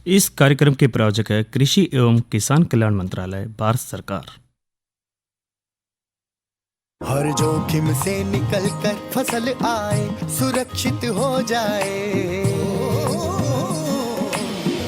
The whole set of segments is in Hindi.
इस कार्यक्रम के प्रायोजक है कृषि एवं किसान कल्याण मंत्रालय, भारत सरकार। हर जोखिम से निकल कर फसल आए, सुरक्षित हो जाए।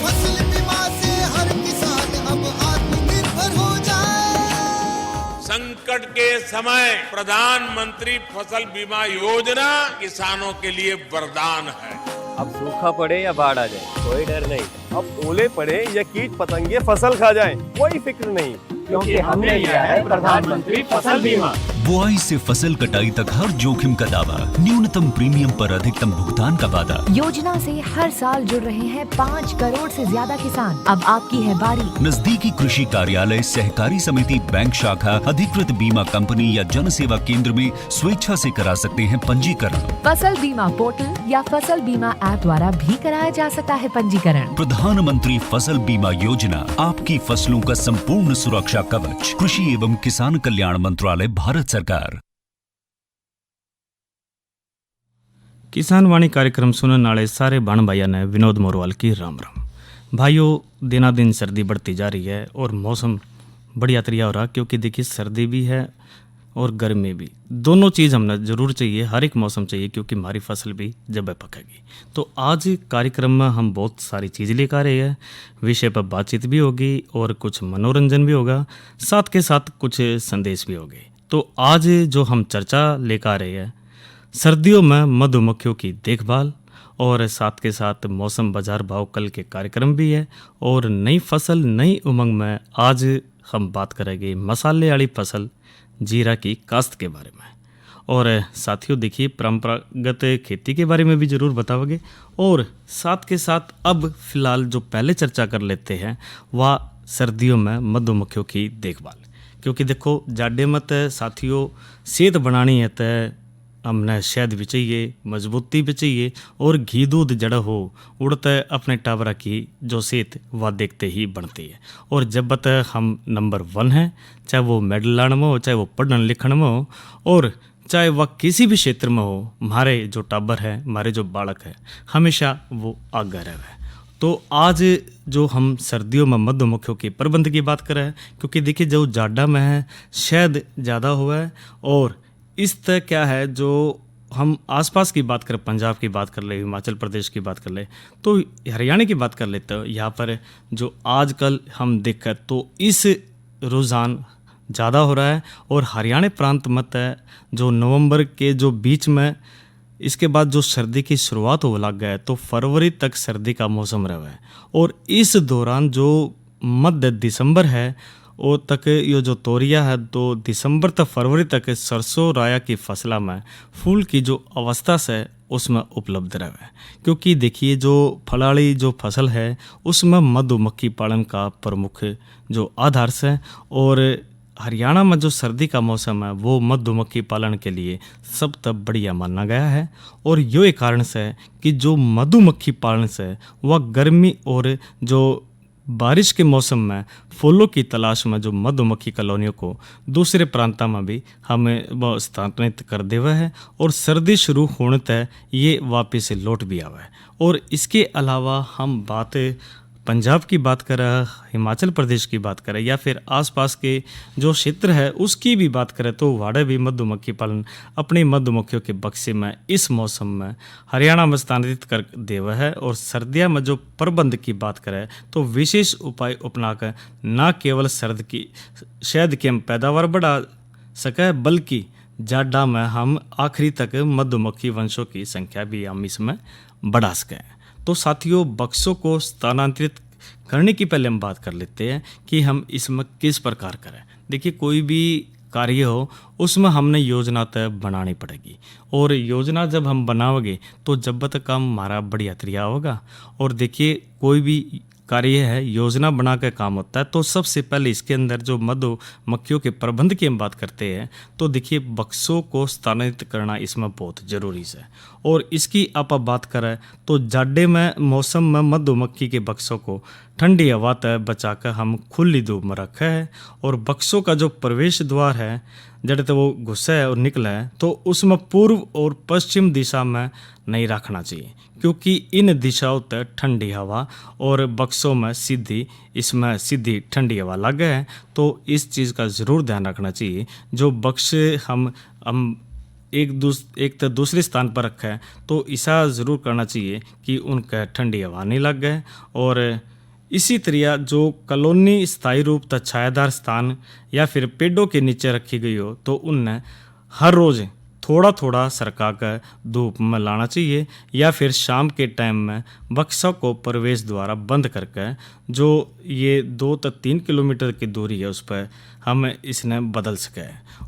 फसल बीमा से हर किसान अब आत्मनिर्भर हो जाए। संकट के समय प्रधानमंत्री फसल बीमा योजना किसानों के लिए वरदान है। अब सूखा पड़े या बाढ़ आ जाए, कोई डर नहीं। अब ओले पड़े या कीट पतंगे फसल खा जाएं, कोई फिक्र नहीं, क्योंकि हमने लिया है प्रधानमंत्री फसल बीमा। बुआई से फसल कटाई तक हर जोखिम का दावा, न्यूनतम प्रीमियम पर अधिकतम भुगतान का वादा। योजना से हर साल जुड़ रहे हैं 5 करोड़ से ज्यादा किसान। अब आपकी है बारी। नजदीकी कृषि कार्यालय, सहकारी समिति, बैंक शाखा, अधिकृत बीमा कंपनी या जन सेवा केंद्र में स्वेच्छा से करा सकते हैं पंजीकरण। फसल बीमा पोर्टल या फसल बीमा ऐप द्वारा भी कराया जा सकता है पंजीकरण। प्रधानमंत्री फसल बीमा योजना, आपकी फसलों का संपूर्ण सुरक्षा कवच। कृषि एवं किसान कल्याण मंत्रालय, भारत सरकार। किसान वाणी कार्यक्रम सुनने वाले सारे बाण भाइयों ने विनोद मोरवाल की राम राम। भाइयों, दिनादिन सर्दी बढ़ती जा रही है और मौसम बढ़िया तरिया हो रहा, क्योंकि देखिए सर्दी भी है और गर्मी भी, दोनों चीज़ हमने ज़रूर चाहिए, हर एक मौसम चाहिए, क्योंकि हमारी फसल भी जब पकेगी। तो आज कार्यक्रम में हम बहुत सारी चीज़ लेकर आ रहे हैं, विषय पर बातचीत भी होगी और कुछ मनोरंजन भी होगा, साथ के साथ कुछ संदेश भी होंगे। तो आज जो हम चर्चा लेकर आ रहे हैं, सर्दियों में मधुमक्खियों की देखभाल, और साथ के साथ मौसम बाजार भाव कल के कार्यक्रम भी है, और नई फसल नई उमंग में आज हम बात करेंगे मसाले वाली फसल जीरा की काश्त के बारे में। और साथियों देखिए, परंपरागत खेती के बारे में भी ज़रूर बताओगे, और साथ के साथ अब फिलहाल जो पहले चर्चा कर लेते हैं वह सर्दियों में मधुमक्खियों की देखभाल। क्योंकि देखो, जाडे मत साथियों सेहत बनानी है तो हमने शहद भी चाहिए, मजबूती भी चाहिए, और घी दूध जड़ा हो उड़ते अपने टाबरा की जो सेहत वह देखते ही बनती है। और जब बत हम नंबर 1 हैं, चाहे वो मेडल लाने में हो, चाहे वो पढ़ने लिखने में हो, और चाहे वह किसी भी क्षेत्र में हो, हमारे जो टाबर है, हमारे जो बालक है, हमेशा वो आगे रहे। तो आज जो हम सर्दियों में मधुमक्खियों के प्रबंध की बात कर रहे हैं, क्योंकि देखिए जो जाडा में है शहद ज़्यादा हुआ है, और इस तरह क्या है, जो हम आसपास की बात करें, पंजाब की बात कर ले, हिमाचल प्रदेश की बात कर ले, तो हरियाणा की बात कर लेते हैं। यहाँ पर जो आजकल हम देखें तो इस रुझान ज़्यादा हो रहा है, और हरियाणा प्रांत मत है जो नवंबर के जो बीच में, इसके बाद जो सर्दी की शुरुआत हो लग गया है, तो फरवरी तक सर्दी का मौसम रहा है। और इस दौरान जो मध्य दिसंबर है वो तक ये जो तोरिया है, तो दिसंबर तक फरवरी तक सरसों राया की फसला में फूल की जो अवस्था से उसमें उपलब्ध रहे। क्योंकि देखिए जो फलाड़ी जो फसल है उसमें मधुमक्खी पालन का प्रमुख जो आधार से, और हरियाणा में जो सर्दी का मौसम है वो मधुमक्खी पालन के लिए सबसे बढ़िया माना गया है। और ये कारण से कि जो मधुमक्खी पालन से वह गर्मी और जो बारिश के मौसम में फूलों की तलाश में जो मधुमक्खी कॉलोनियों को दूसरे प्रांतों में भी हमें वह स्थानांतरित कर देवा है, और सर्दी शुरू होने तक ये वापस लौट भी आवा है। और इसके अलावा हम बात पंजाब की बात करें, हिमाचल प्रदेश की बात करें, या फिर आसपास के जो क्षेत्र है उसकी भी बात करें, तो वाड़े भी मधुमक्खी पालन अपनी मधुमक्खियों के बक्से में इस मौसम में हरियाणा में स्थानांतरित कर देवा है। और सर्दियों में जो प्रबंध की बात करें तो विशेष उपाय अपनाकर न केवल शहद की हम पैदावार बढ़ा सके, बल्कि जाडा में हम आखिरी तक मधुमक्खी वंशों की संख्या भी हम इसमें बढ़ा सकें। तो साथियों, बक्सों को स्थानांतरित करने की पहले हम बात कर लेते हैं कि हम इसमें किस प्रकार करें। देखिए, कोई भी कार्य हो उसमें हमने योजना तय बनानी पड़ेगी, और योजना जब हम बनाओगे तो जब तक काम हमारा बढ़िया तरीका होगा। और देखिए, कोई भी कार्य है योजना बना के काम होता है, तो सबसे पहले इसके अंदर जो मधुमक्खियों के प्रबंध की हम बात करते हैं, तो देखिए बक्सों को स्थानांतरित करना इसमें बहुत ज़रूरी है। और इसकी आप बात करें तो जाडे में मौसम में मधुमक्खी के बक्सों को ठंडी हवा तक बचाकर हम खुली धूप में रखे हैं, और बक्सों का जो प्रवेश द्वार है जड़ तो वो घुसा है और निकला है तो उसमें पूर्व और पश्चिम दिशा में नहीं रखना चाहिए, क्योंकि इन दिशाओं तक ठंडी हवा और बक्सों में इसमें सीधी ठंडी हवा लगे है। तो इस चीज़ का ज़रूर ध्यान रखना चाहिए। जो बक्स हम एक तो दूसरे स्थान पर रखा है तो ऐसा ज़रूर करना चाहिए कि उनका ठंडी हवा नहीं लग गए। और इसी तरह जो कॉलोनी स्थायी रूप तथा छायादार स्थान या फिर पेड़ों के नीचे रखी गई हो तो उनने हर रोज़ थोड़ा थोड़ा सरका कर धूप में लाना चाहिए, या फिर शाम के टाइम में बक्सा को प्रवेश द्वारा बंद करके जो ये 2 से 3 किलोमीटर की दूरी है उस पर हम इसने बदल सके।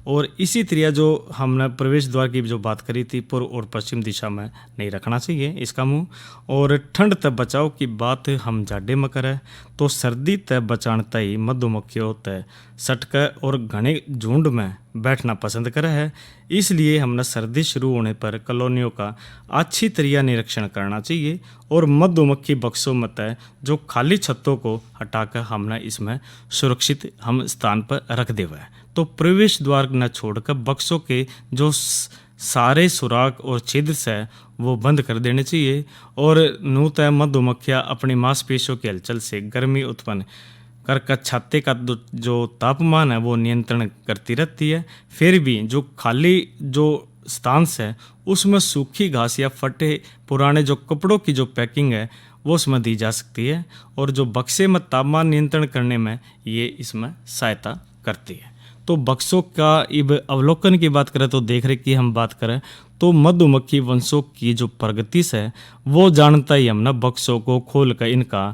और इसी तरह जो हमने प्रवेश द्वार की जो बात करी थी, पूर्व और पश्चिम दिशा में नहीं रखना चाहिए इसका मुंह। और ठंड तक बचाव की बात हम जाडे में करें तो सर्दी तक बचाणता ही मधुमक्खियों तक सटके और घने झुंड में बैठना पसंद करे है। इसलिए हमने सर्दी शुरू होने पर कॉलोनियों का अच्छी तरह निरीक्षण करना चाहिए और मधुमक्खी बक्सों में तय जो खाली छतों को हटाकर हमने इसमें सुरक्षित हम स्थान पर रख देवा है। तो प्रवेश द्वार न छोड़कर बक्सों के जो सारे सुराख और छिद्र से वो बंद कर देने चाहिए। और नूतः मधुमक्खियाँ अपनी मांसपेशियों की हलचल से गर्मी उत्पन्न कर छाते का जो तापमान है वो नियंत्रण करती रहती है। फिर भी जो खाली जो स्थान है उसमें सूखी घास या फटे पुराने जो कपड़ों की जो पैकिंग है वो उसमें दी जा सकती है। और जो बक्से में तापमान नियंत्रण करने में ये इसमें सहायता करती है। तो बक्सों का इब अवलोकन की बात करें तो देख रेख की हम बात करें तो मधुमक्खी वंशों की जो प्रगति है वो जानता ही हमने बक्सों को खोल कर इनका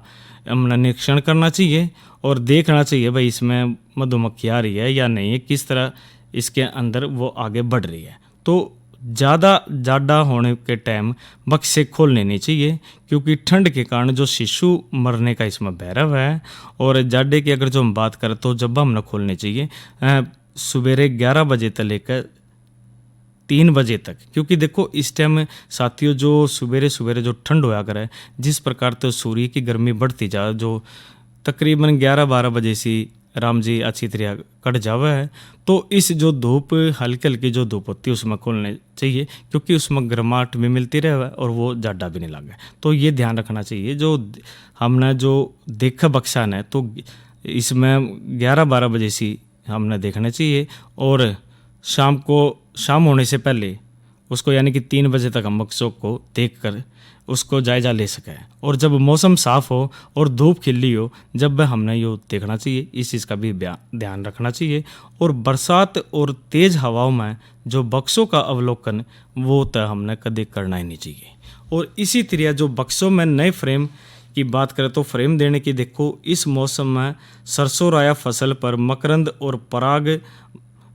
हमने निरीक्षण करना चाहिए और देखना चाहिए भाई इसमें मधुमक्खी आ रही है या नहीं है, किस तरह इसके अंदर वो आगे बढ़ रही है। तो ज़्यादा जाडा होने के टाइम बक्से खोलने नहीं चाहिए, क्योंकि ठंड के कारण जो शिशु मरने का इसमें भैरव है। और जाडे की अगर जो हम बात करें तो जब हम न खोलने चाहिए सवेरे 11 बजे तक लेकर 3 बजे तक, क्योंकि देखो इस टाइम साथियों जो सवेरे जो ठंड होया करे जिस प्रकार तो सूर्य की गर्मी बढ़ती जा जो तकरीबन 11-12 बजे से राम जी अच्छी तरह कट जावा है तो इस जो धूप हल्की जो धूप होती है उसमें खोलने चाहिए, क्योंकि उसमें गर्माहट भी मिलती रहे और वो जाडा भी नहीं लगे। तो ये ध्यान रखना चाहिए। जो हमने जो देखा बक्सा ने तो इसमें 11-12 बजे से हमने देखना चाहिए और शाम होने से पहले उसको यानी कि 3 बजे तक हम बक्सों को देख कर उसको जायजा ले सके। और जब मौसम साफ हो और धूप खिली हो जब हमने ये देखना चाहिए, इस चीज़ का भी ध्यान रखना चाहिए। और बरसात और तेज़ हवाओं में जो बक्सों का अवलोकन वो तो हमने कभी करना ही नहीं चाहिए। और इसी तरह जो बक्सों में नए फ्रेम की बात करें तो फ्रेम देने की देखो इस मौसम में सरसों राया फसल पर मकरंद और पराग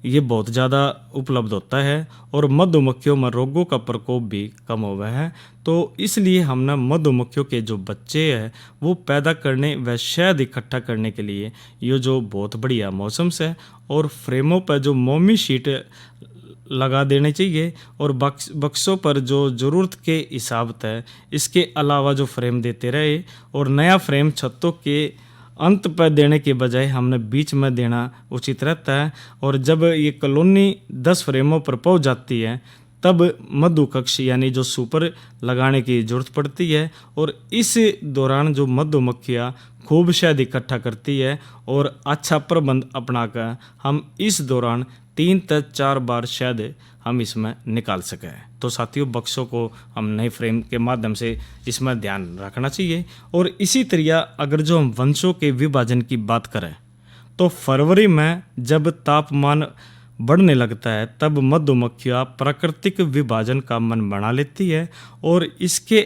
ये बहुत ज़्यादा उपलब्ध होता है और मधुमक्खियों में रोगों का प्रकोप भी कम हुआ है। तो इसलिए हमने मधुमक्खियों के जो बच्चे हैं वो पैदा करने व शहद इकट्ठा करने के लिए ये जो बहुत बढ़िया मौसम से और फ्रेमों पर जो मोमी शीट लगा देने चाहिए और बक्सों पर जो ज़रूरत के हिसाब से इसके अलावा जो फ्रेम देते रहे। और नया फ्रेम छतों के अंत पर देने के बजाय हमने बीच में देना उचित रहता है। और जब ये कॉलोनी 10 फ्रेमों पर पहुंच जाती है तब मधु कक्ष यानी जो सुपर लगाने की जरूरत पड़ती है। और इस दौरान जो मधुमक्खियाँ खूब शहद इकट्ठा करती है और अच्छा प्रबंध अपनाकर हम इस दौरान 3 से 4 बार शहद हम इसमें निकाल सकें। तो साथियों बक्सों को हम नए फ्रेम के माध्यम से इसमें ध्यान रखना चाहिए। और इसी तरह अगर जो हम वंशों के विभाजन की बात करें तो फरवरी में जब तापमान बढ़ने लगता है तब मधुमक्खियाँ प्राकृतिक विभाजन का मन बना लेती है और इसके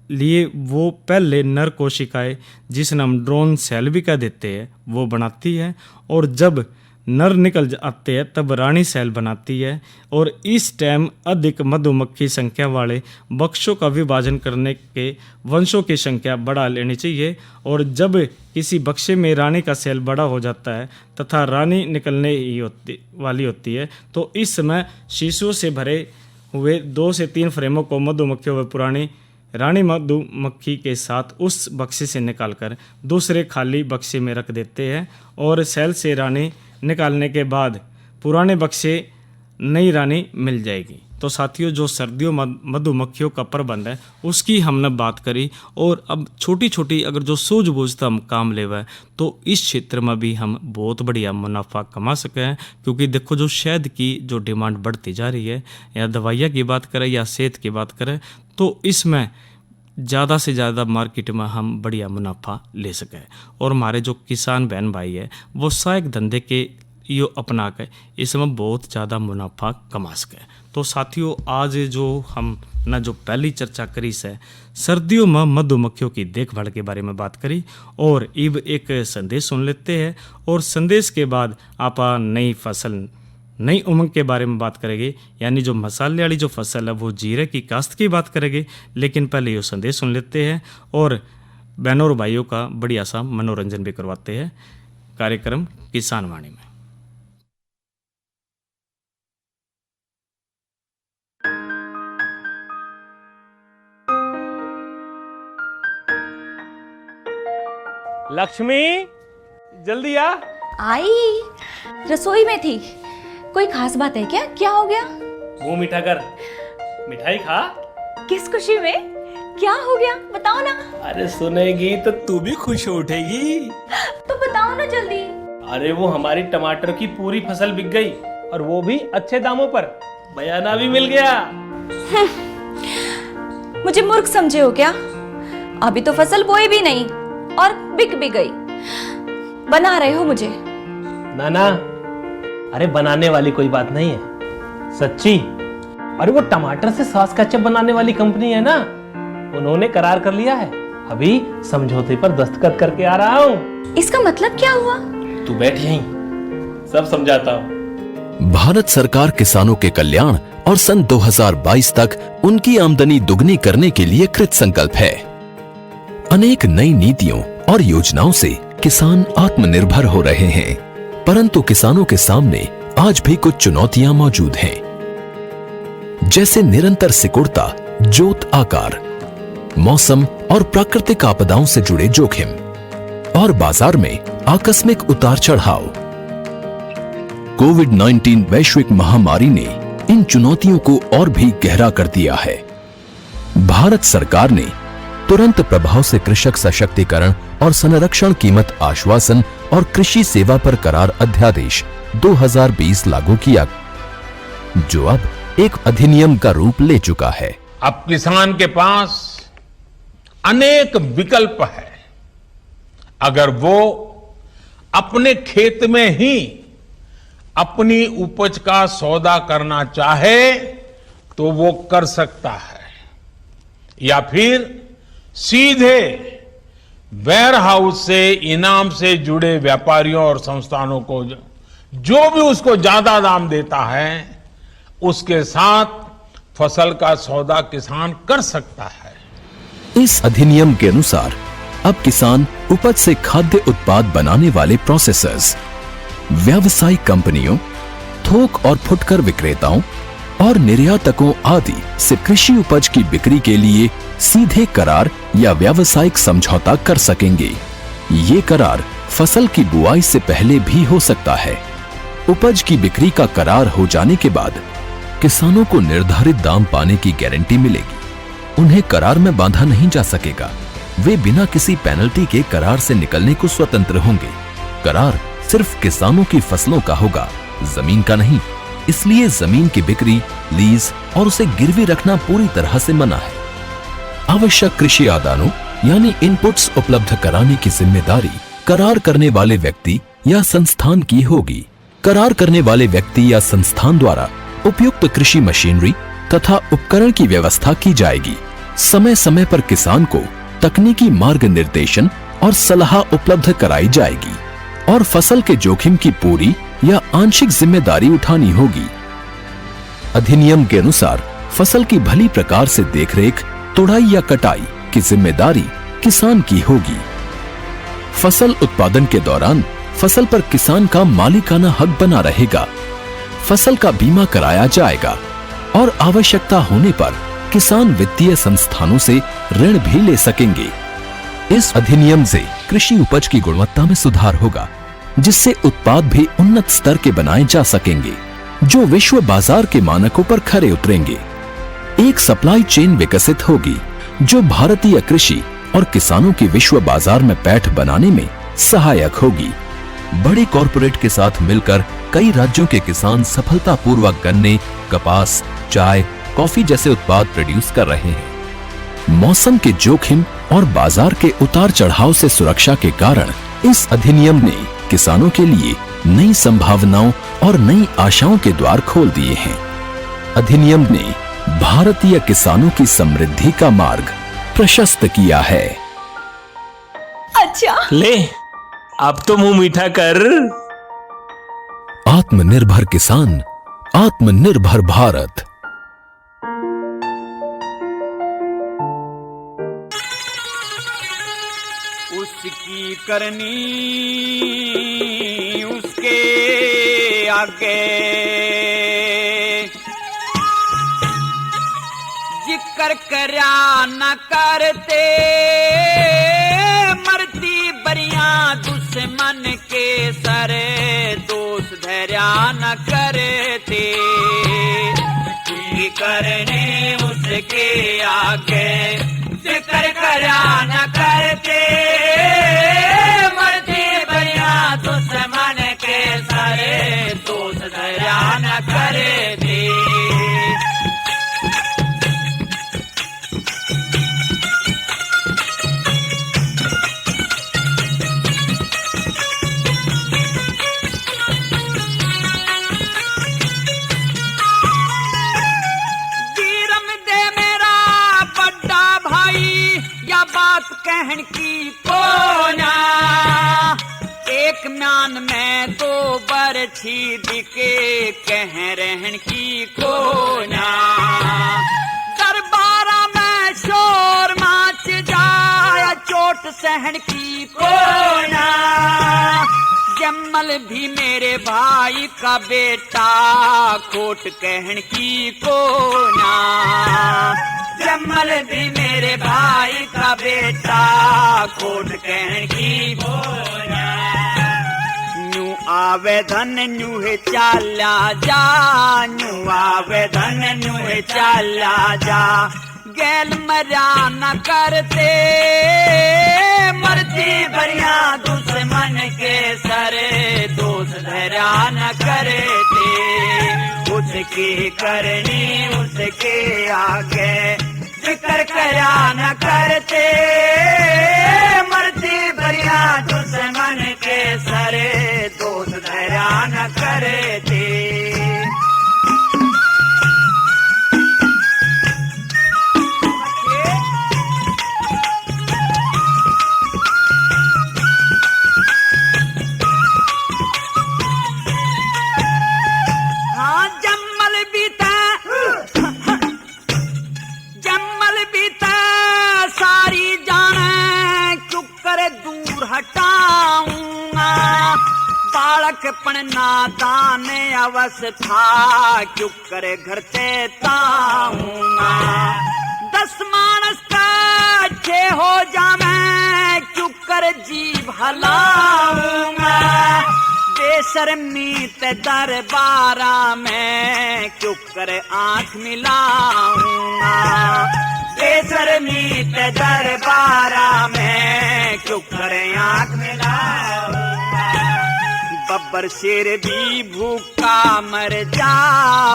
लिए वो पहले नर कोशिकाएं जिसे हम ड्रोन सेल भी कह देते हैं वो बनाती है। और जब नर निकल आते हैं तब रानी सेल बनाती है। और इस टाइम अधिक मधुमक्खी संख्या वाले बक्सों का विभाजन करने के वंशों की संख्या बढ़ा लेनी चाहिए। और जब किसी बक्से में रानी का सेल बड़ा हो जाता है तथा रानी निकलने ही वाली होती है तो इस समय शिशुओं से भरे हुए 2 से 3 फ्रेमों को मधुमक्खियों व पुरानी रानी मधुमक्खी के साथ उस बक्से से निकालकर दूसरे खाली बक्से में रख देते हैं। और सेल से रानी निकालने के बाद पुराने बक्से नई रानी मिल जाएगी। तो साथियों, जो सर्दियों मधुमक्खियों का प्रबंध है उसकी हमने बात करी, और अब छोटी छोटी अगर जो सूझबूझ हम काम लेवे तो इस क्षेत्र में भी हम बहुत बढ़िया मुनाफा कमा सके हैं। क्योंकि देखो, जो शहद की जो डिमांड बढ़ती जा रही है, या दवाइयाँ की बात करें या सेहत की बात करें, तो इसमें ज़्यादा से ज़्यादा मार्केट में हम बढ़िया मुनाफा ले सकें। और हमारे जो किसान बहन भाई है वो सहायक धंधे के यो अपना के इसमें बहुत ज़्यादा मुनाफा कमा सके। तो साथियों, आज जो हम ना जो पहली चर्चा करी से सर्दियों में मधुमक्खियों की देखभाल के बारे में बात करी, और अब एक संदेश सुन लेते हैं, और संदेश के बाद आप नई फसल नई उमंग के बारे में बात करेंगे, यानी जो मसाले वाली जो फसल है वो जीरे की काश्त की बात करेंगे। लेकिन पहले ये संदेश सुन लेते हैं और बहनों और भाइयों का बढ़िया सा मनोरंजन भी करवाते हैं कार्यक्रम किसान वाणी में। लक्ष्मी, जल्दी आ। आई, रसोई में थी। कोई खास बात है क्या? क्या हो गया? मुंह मीठा कर, मिठाई खा। किस खुशी में? क्या हो गया? बताओ ना। अरे सुनेगी तो तू भी खुश हो उठेगी। तो बताओ ना जल्दी। अरे वो हमारी टमाटर की पूरी फसल बिक गई, और वो भी अच्छे दामों पर। बयाना भी मिल गया। मुझे मूर्ख समझे हो क्या? अभी तो फसल बोई भी नहीं और बिक भी गई। बना रहे हो मुझे? ना, अरे बनाने वाली कोई बात नहीं है, सच्ची। अरे वो टमाटर से सॉस केचप बनाने वाली कंपनी है ना, उन्होंने करार कर लिया है। अभी समझौते पर दस्तखत करके आ रहा हूँ। इसका मतलब क्या हुआ? तू बैठ यहीं, सब समझाता हूँ। भारत सरकार किसानों के कल्याण और सन 2022 तक उनकी आमदनी दुगनी करने के लिए कृत संकल्प है। अनेक नई नीतियों और योजनाओं से किसान आत्मनिर्भर हो रहे हैं, परंतु किसानों के सामने आज भी कुछ चुनौतियां मौजूद हैं, जैसे निरंतर सिकुड़ता जोत आकार, मौसम और प्राकृतिक आपदाओं से जुड़े जोखिम, और बाजार में आकस्मिक उतार चढ़ाव। कोविड-19 वैश्विक महामारी ने इन चुनौतियों को और भी गहरा कर दिया है। भारत सरकार ने तुरंत प्रभाव से कृषक सशक्तिकरण और संरक्षण कीमत आश्वासन और कृषि सेवा पर करार अध्यादेश 2020 लागू किया, जो अब एक अधिनियम का रूप ले चुका है। अब किसान के पास अनेक विकल्प है। अगर वो अपने खेत में ही अपनी उपज का सौदा करना चाहे तो वो कर सकता है, या फिर सीधे वेयर हाउस से इनाम से जुड़े व्यापारियों और संस्थानों को जो भी उसको ज्यादा दाम देता है उसके साथ फसल का सौदा किसान कर सकता है। इस अधिनियम के अनुसार अब किसान उपज से खाद्य उत्पाद बनाने वाले प्रोसेसर्स, व्यावसायिक कंपनियों, थोक और फुटकर विक्रेताओं और निर्यातकों आदि से कृषि उपज की बिक्री के लिए सीधे करार या व्यावसायिक समझौता कर सकेंगे। ये करार फसल की बुआई से पहले भी हो सकता है। उपज की बिक्री का करार हो जाने के बाद किसानों को निर्धारित दाम पाने की गारंटी मिलेगी। उन्हें करार में बांधा नहीं जा सकेगा। वे बिना किसी पेनल्टी के करार से निकलने को स्वतंत्र होंगे। करार सिर्फ किसानों की फसलों का होगा, जमीन का नहीं। इसलिए जमीन की बिक्री, लीज और उसे गिरवी रखना पूरी तरह से मना है। आवश्यक कृषि आदानों यानी इनपुट्स उपलब्ध कराने की जिम्मेदारी करार करने वाले व्यक्ति या संस्थान की होगी। करार करने वाले व्यक्ति या संस्थान द्वारा उपयुक्त कृषि मशीनरी तथा उपकरण की व्यवस्था की जाएगी। समय समय पर किसान को तकनीकी मार्ग निर्देशन और सलाह उपलब्ध कराई जाएगी और फसल के जोखिम की पूरी या आंशिक जिम्मेदारी उठानी होगी। अधिनियम के अनुसार फसल की भली प्रकार से देखरेख, तुड़ाई या कटाई की जिम्मेदारी किसान की होगी। फसल उत्पादन के दौरान फसल पर किसान का मालिकाना हक बना रहेगा। फसल का बीमा कराया जाएगा और आवश्यकता होने पर किसान वित्तीय संस्थानों से ऋण भी ले सकेंगे। इस अधिनियम से कृषि उपज की गुणवत्ता में सुधार होगा जिससे उत्पाद भी उन्नत स्तर के बनाए जा सकेंगे, जो विश्व बाजार के मानकों पर खरे उतरेंगे। एक सप्लाई चेन विकसित होगी जो भारतीय कृषि और किसानों की विश्व बाजार में पैठ बनाने में सहायक होगी। बड़े कॉरपोरेट के साथ मिलकर कई राज्यों के किसान सफलतापूर्वक गन्ने, कपास, चाय, कॉफी जैसे उत्पाद प्रोड्यूस कर रहे हैं। मौसम के जोखिम और बाजार के उतार चढ़ाव से सुरक्षा के कारण इस अधिनियम ने किसानों के लिए नई संभावनाओं और नई आशाओं के द्वार खोल दिए हैं। अधिनियम ने भारतीय किसानों की समृद्धि का मार्ग प्रशस्त किया है। अच्छा ले, अब तो मुंह मीठा कर। आत्मनिर्भर किसान, आत्मनिर्भर भारत। उसकी करनी उसके आगे, जिक्र करया न करते, मरती बरिया दुश्मन के सरे, दोष धैर्या न करते। उसकी करनी उसके आगे, जिक्र करया न करते, मरती बरिया दुश्मन के सरे, दोष धैर्या न करते। कहन की कोना, एक म्यान में दो बरछी दिके, कह रहन की कोना। दरबारा में शोर माच जाया, चोट सहन की कोना। जम्मल भी मेरे भाई का बेटा, खोट कहन की कोना। जम्मल भी मेरे भाई का बेटा, खोट कहन की बोला। न्यू आवेदन न्यू है चाला जा, न्यू आवेदन न्यू है चाला जा। गैल मरा न करते, मरती बरिया दुश्मन के सरे, दोष धैर्या न करते। उसकी करनी उसके आगे, जिक्र करया न करते, मरती बरिया दुश्मन के सरे, दोष धैर्या न करते। बालकपन नादान अवस्था, क्यों करे घर ते ताऊंगा। 10 मानस का अच्छे हो जावे, क्यों कर जीव हलाऊंगा। बेशर्मी ते दरबारा में, क्यों करे आंख मिलाऊंगा। बेशर्मी ते दरबारा में, क्यों करे आंख मिलाऊंगा। बब्बर शेर भी भूखा मर जा,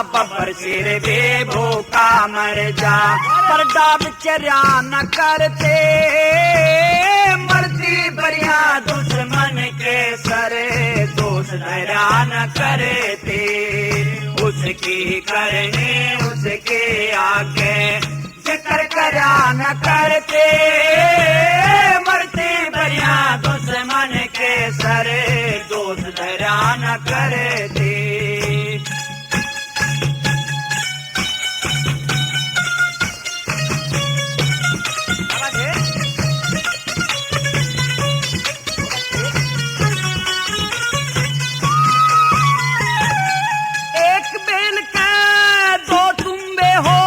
बब्बर शेर भी भूखा मर जा। पर डाब चर्या न करते, मरती बरिया दुश्मन के सरे, दोष धैर्या न करते। उसकी करनी उसके आगे, जिक्र करया न करते, मरती बरिया दुश्मन के सरे, दोष धैर्या न करते। एक बेल का दो तुम्बे हो,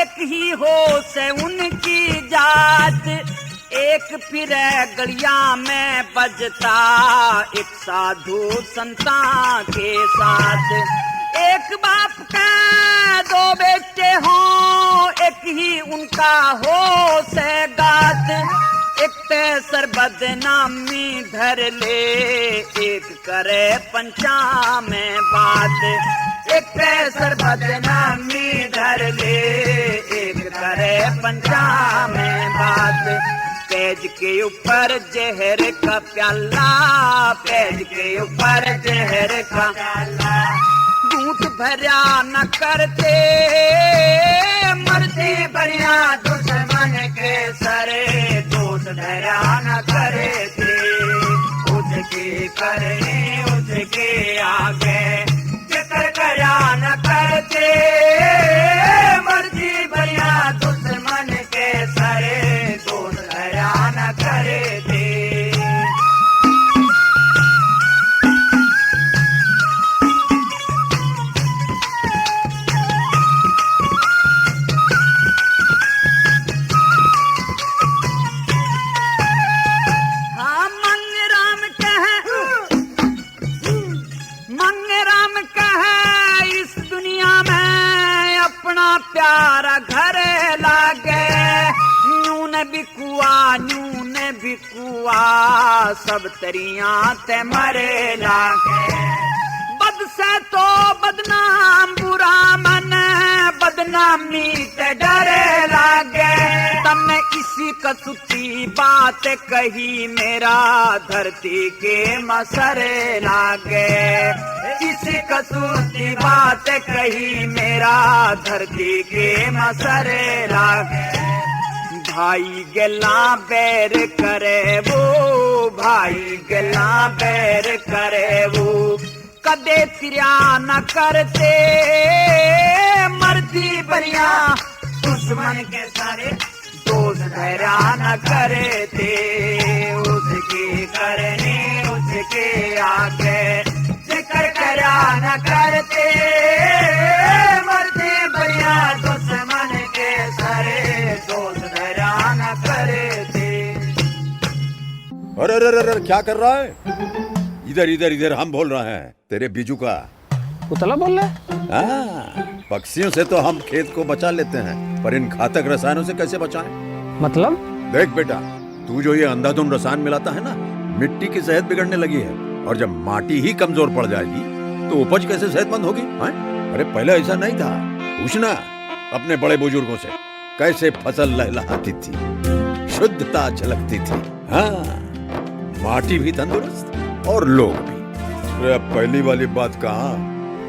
एक ही हो से उनकी जात। एक फिर गलिया में बजता एक साधु संता के साथ। एक बाप का दो बेटे हो, एक ही उनका हो से गात। एक तेसर बदनामी धर ले, एक करे पंचा में बात। एक तेसर बदनामी धर ले, एक करे पंचा में बात। पेज के ऊपर जहर का प्याला, पेज के ऊपर जहर का प्याला। झूठ भरा न करते, मरते भरिया दुश्मन के सरे। दोष भरा न करे थे, उसके करने उसके आगे। जिक्र करा न करते, मरते भरिया दुश्मन के सरे। दोष भरा न करे थे। प्यारा घर लागे, न्यून बिकुआ न्यून बिकुआ। सब तरिया ते मरे लागे। बद से तो बदनाम बुरा मन, बदनामी ते डरे लागे। तब इसी कसूती बात कही, मेरा धरती के मसरे लागे। इसी कसूती बात कही, मेरा धरती के मसरे लागे। भाई गला बैर करे वो, भाई गला बैर करे वो। कदे तिरिया न करते, मरती बरिया दुश्मन के सारे। दोष धरा न करे थे, उसके करने उसके आगे। जिक्र करा न करते, मरते बरिया दुश्मन के सरे। दोष धरा न करे थे। अरे अरे अरे क्या कर रहा है? इधर इधर इधर हम बोल रहे हैं, तेरे बीजू का। उतला बोल रहा है? हाँ, पक्षियों से तो हम खेत को बचा लेते हैं, पर इन घातक रसायनों से कैसे बचाएं? मतलब? देख बेटा, तू जो ये अंधाधुंध रसायन मिलाता है ना, मिट्टी की सेहत बिगड़ने लगी है। और जब माटी ही कमजोर पड़ जाएगी तो उपज कैसे सेहतमंद होगी? अरे पहले ऐसा नहीं था। पूछना अपने बड़े बुजुर्गों से, कैसे फसल लहलहाती थी, शुद्धता झलकती थी। हाँ, माटी भी तंदुरुस्त और लोग भी। अरे पहली वाली बात कहाँ?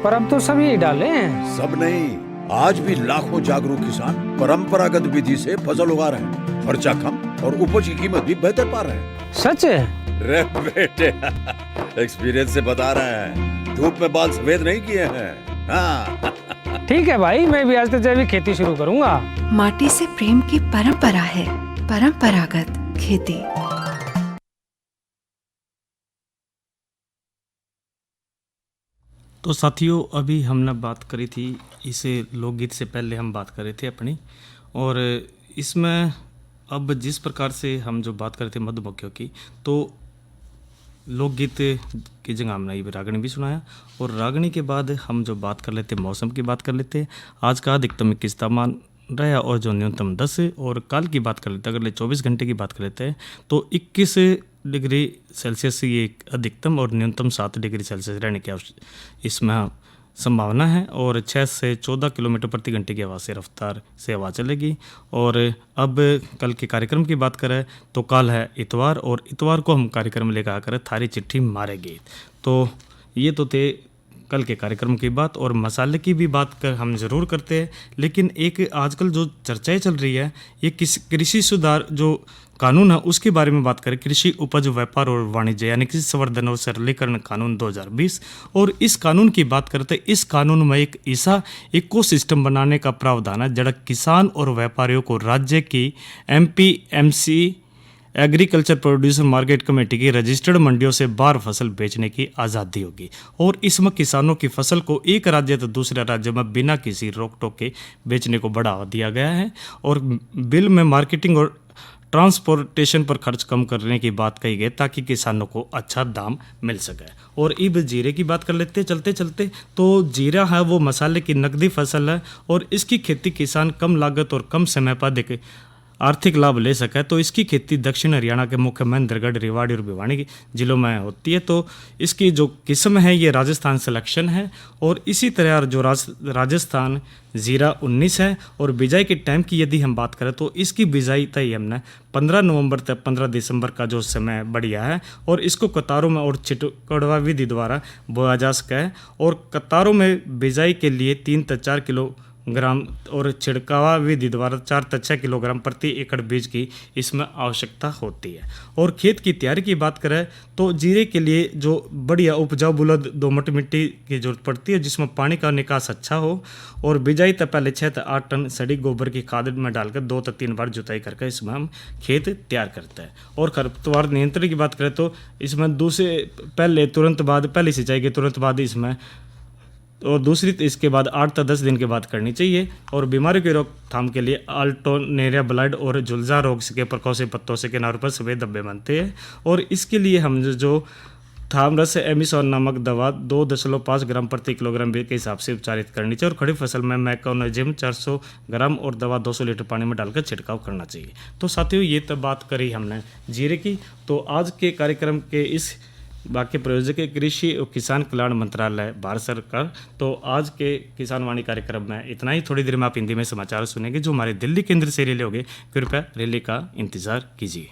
पर अब तो सभी डाले हैं। सब नहीं, आज भी लाखों जागरूक किसान परंपरागत विधि से फसल उगा रहे हैं। खर्चा कम और उपज की कीमत भी बेहतर पा रहे हैं। सच है? रे बेटे, एक्सपीरियंस से बता रहे हैं, धूप में बाल सफेद नहीं किए हैं। हाँ। ठीक है भाई, मैं भी आज से जैविक खेती शुरू करूंगा। माटी से प्रेम की परंपरा है, परंपरागत खेती। तो साथियों, अभी हमने बात करी थी इसे लोकगीत से पहले हम बात कर रहे थे अपनी, और इसमें अब जिस प्रकार से हम जो बात कर रहे थे मधुमक्खियों की, तो लोकगीत की जगह हमने ये रागनी भी सुनाया, और रागनी के बाद हम जो बात कर लेते मौसम की बात कर लेते। आज का अधिकतम 21 तापमान रहा और जो न्यूनतम 10, और कल की बात कर लेते हैं, अगले 24 घंटे की बात कर लेते हैं तो 21 डिग्री सेल्सियस ये अधिकतम और न्यूनतम 7 डिग्री सेल्सियस रहने की इसमें संभावना है, और 6 से 14 किलोमीटर प्रति घंटे की हवा से रफ्तार से हवा चलेगी। और अब कल के कार्यक्रम की बात करें तो कल है इतवार, और इतवार को हम कार्यक्रम लेकर आकर थारी चिट्ठी मारेगी। तो ये तो थे कल के कार्यक्रम की बात, और मसाले की भी बात कर हम ज़रूर करते हैं। लेकिन एक आजकल जो चर्चाएं चल रही है, ये कृषि सुधार जो कानून है उसके बारे में बात करें। कृषि उपज व्यापार और वाणिज्य यानी कृषि संवर्धन और सरलीकरण कानून 2020, और इस कानून की बात करते हैं। इस कानून में एक ऐसा इकोसिस्टम बनाने का प्रावधान है जहाँ किसान और व्यापारियों को राज्य की MPMC agriculture producer market committee की रजिस्टर्ड मंडियों से बाहर फसल बेचने की आज़ादी होगी, और इसमें किसानों की फसल को एक राज्य तो दूसरे राज्य में बिना किसी रोक टोक के बेचने को बढ़ावा दिया गया है। और बिल में मार्केटिंग और ट्रांसपोर्टेशन पर खर्च कम करने की बात कही गई ताकि किसानों को अच्छा दाम मिल सके। और अब जीरे की बात कर लेते हैं चलते चलते। तो जीरा है वो मसाले की नकदी फसल है और इसकी खेती किसान कम लागत और कम समय पर अधिक आर्थिक लाभ ले सके। तो इसकी खेती दक्षिण हरियाणा के मुख्य महेंद्रगढ़, रेवाड़ी और भिवानी जिलों में होती है। तो इसकी जो किस्म है ये राजस्थान सिलेक्शन है। और इसी तरह जो राजस्थान जीरा 19 है। और बिजाई के टाइम की यदि हम बात करें तो इसकी बिजाई तय हमने 15 नवंबर तक 15 दिसंबर का जो समय बढ़िया है। और इसको कतारों में और छिटकड़वा विधि द्वारा बोया जा सका है। और कतारों में बिजाई के लिए 3 से 4 किलोग्राम और छिड़कावा विधि द्वारा 4 से 6 किलोग्राम प्रति एकड़ बीज की इसमें आवश्यकता होती है। और खेत की तैयारी की बात करें तो जीरे के लिए जो बढ़िया उपजाऊ बुलंद दोमट मिट्टी की जरूरत पड़ती है जिसमें पानी का निकास अच्छा हो। और बिजाई से पहले 6 से 8 टन सड़ी गोबर की खाद में डालकर 2 से 3 बार जुताई करके इसमें हम खेत तैयार करते हैं। और खरपतवार नियंत्रण की बात करें तो इसमें पहली सिंचाई के तुरंत बाद इसमें और दूसरी इसके बाद 8 से 10 दिन के बाद करनी चाहिए। और बीमारियों की रोकथाम के लिए अल्टोनेरिया ब्लाइट और झुलसा रोग के प्रकोप से पत्तों से किनारों पर सफ़ेद धब्बे बनते हैं। और इसके लिए हम जो थामरस एमिसॉन नामक दवा 2.5 ग्राम प्रति किलोग्राम के हिसाब से उपचारित करनी चाहिए। और खड़ी फसल में मैकोनाजिम 400 ग्राम और दवा 200 लीटर पानी में डालकर छिड़काव करना चाहिए। तो साथियों ये तो बात करी हमने जीरे की। तो आज के कार्यक्रम के इस बाकी प्रायोजक कृषि और किसान कल्याण मंत्रालय भारत सरकार। तो आज के किसान वाणी कार्यक्रम में इतना ही। थोड़ी देर में आप हिंदी में समाचार सुनेंगे जो हमारे दिल्ली केंद्र से रिले होंगे। कृपया रिले का इंतजार कीजिए।